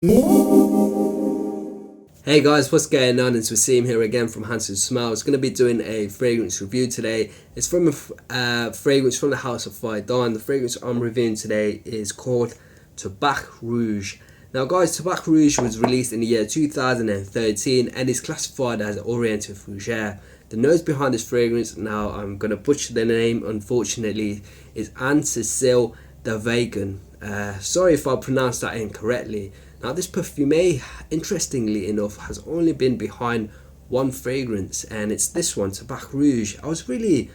Hey guys, what's going on? It's Waseem here again from Handsome Smile. It's going to be doing a fragrance review today. It's from a fragrance from the House of Phaedon. The fragrance I'm reviewing today is called Tabac Rouge. Now guys, Tabac Rouge was released in the year 2013 and is classified as Oriental Fougere. The notes behind this fragrance, now I'm going to butcher the name unfortunately, is Anne-Cécile de Vegan. Sorry if I pronounced that incorrectly. Now this perfume, interestingly enough, has only been behind one fragrance, and it's this one, Tabac Rouge. I was really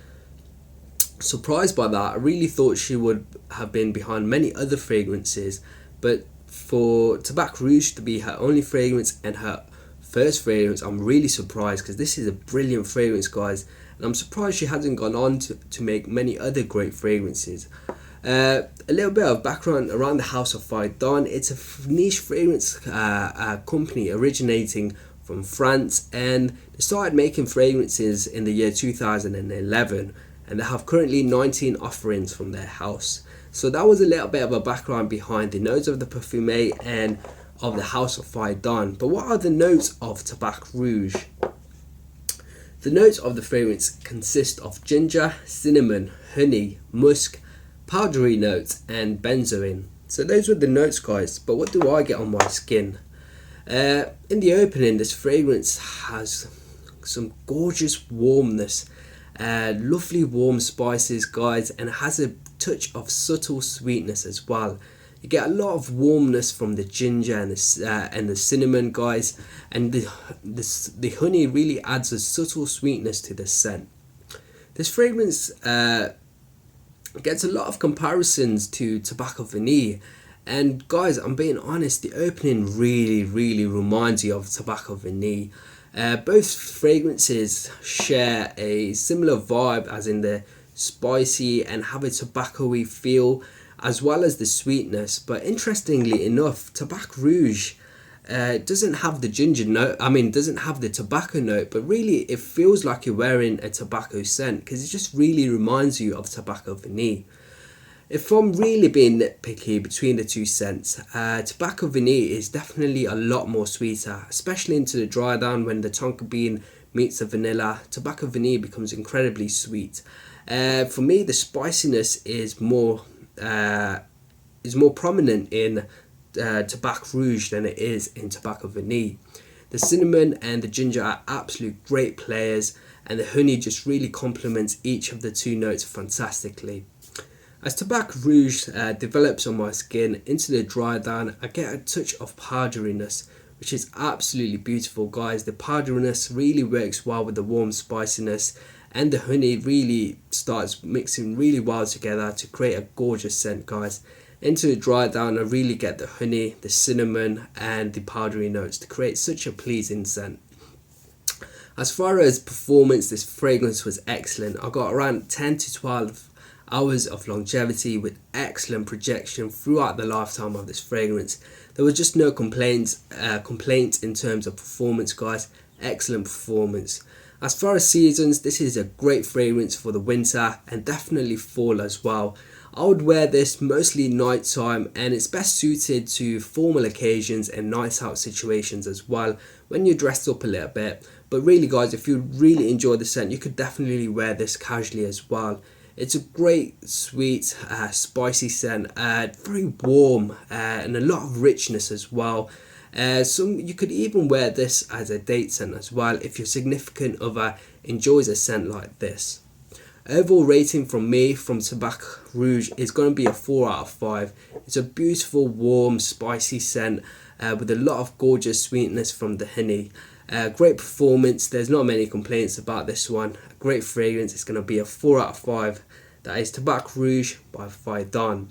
surprised by that. I really thought she would have been behind many other fragrances, but for Tabac Rouge to be her only fragrance and her first fragrance, I'm really surprised, because this is a brilliant fragrance, guys, and I'm surprised she hasn't gone on to make many other great fragrances. A little bit of background around the House of Phaedon. It's a niche fragrance company originating from France, and they started making fragrances in the year 2011, and they have currently 19 offerings from their house. So that was a little bit of a background behind the notes of the perfume and of the House of Phaedon. But what are the notes of Tabac Rouge? The notes of the fragrance consist of ginger, cinnamon, honey, musk, powdery notes and benzoin. So those were the notes, guys, but what do I get on my skin? In the opening, this fragrance has some gorgeous warmness, lovely warm spices, guys, and it has a touch of subtle sweetness as well. You get a lot of warmness from the ginger and the cinnamon, guys, and the honey really adds a subtle sweetness to the scent. This fragrance gets a lot of comparisons to Tobacco Vanille, and guys, I'm being honest, the opening really reminds you of Tobacco Vanille. Both fragrances share a similar vibe, as in the spicy and have a tobacco-y feel, as well as the sweetness. But interestingly enough, Tabac Rouge doesn't have the ginger note, doesn't have the tobacco note, but really it feels like you're wearing a tobacco scent, because it just really reminds you of Tobacco Vanille. If I'm really being nitpicky between the two scents, Tobacco Vanille is definitely a lot more sweeter, especially into the dry down. When the tonka bean meets the vanilla, Tobacco Vanille becomes incredibly sweet. For me, the spiciness is more prominent in Tabac Rouge than it is in Tobacco Vanille. The cinnamon and the ginger are absolute great players, and the honey just really complements each of the two notes fantastically. As Tabac Rouge develops on my skin into the dry down, I get a touch of powderiness, which is absolutely beautiful, guys. The powderiness really works well with the warm spiciness, and the honey really starts mixing really well together to create a gorgeous scent, guys. Into the dry down, I really get the honey, the cinnamon and the powdery notes to create such a pleasing scent. As far as performance, this fragrance was excellent. I got around 10 to 12 hours of longevity with excellent projection throughout the lifetime of this fragrance. There was just no complaints in terms of performance, guys. Excellent performance. As far as seasons, this is a great fragrance for the winter and definitely fall as well. I would wear this mostly nighttime, and it's best suited to formal occasions and night out situations as well, when you're dressed up a little bit. But really, guys, if you really enjoy the scent, you could definitely wear this casually as well. It's a great, sweet, spicy scent, very warm, and a lot of richness as well. You could even wear this as a date scent as well, if your significant other enjoys a scent like this. Overall rating from me from Tabac Rouge is going to be a 4 out of 5. It's a beautiful, warm, spicy scent with a lot of gorgeous sweetness from the honey. Great performance. There's not many complaints about this one. A great fragrance. It's going to be a 4 out of 5. That is Tabac Rouge by Phaedon.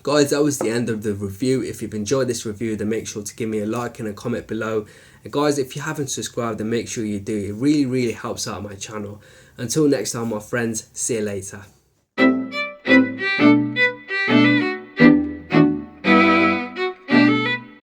Guys, that was the end of the review. If you've enjoyed this review, then make sure to give me a like and a comment below. And guys, if you haven't subscribed, then make sure you do. It really helps out my channel. Until next time, my friends, see you later.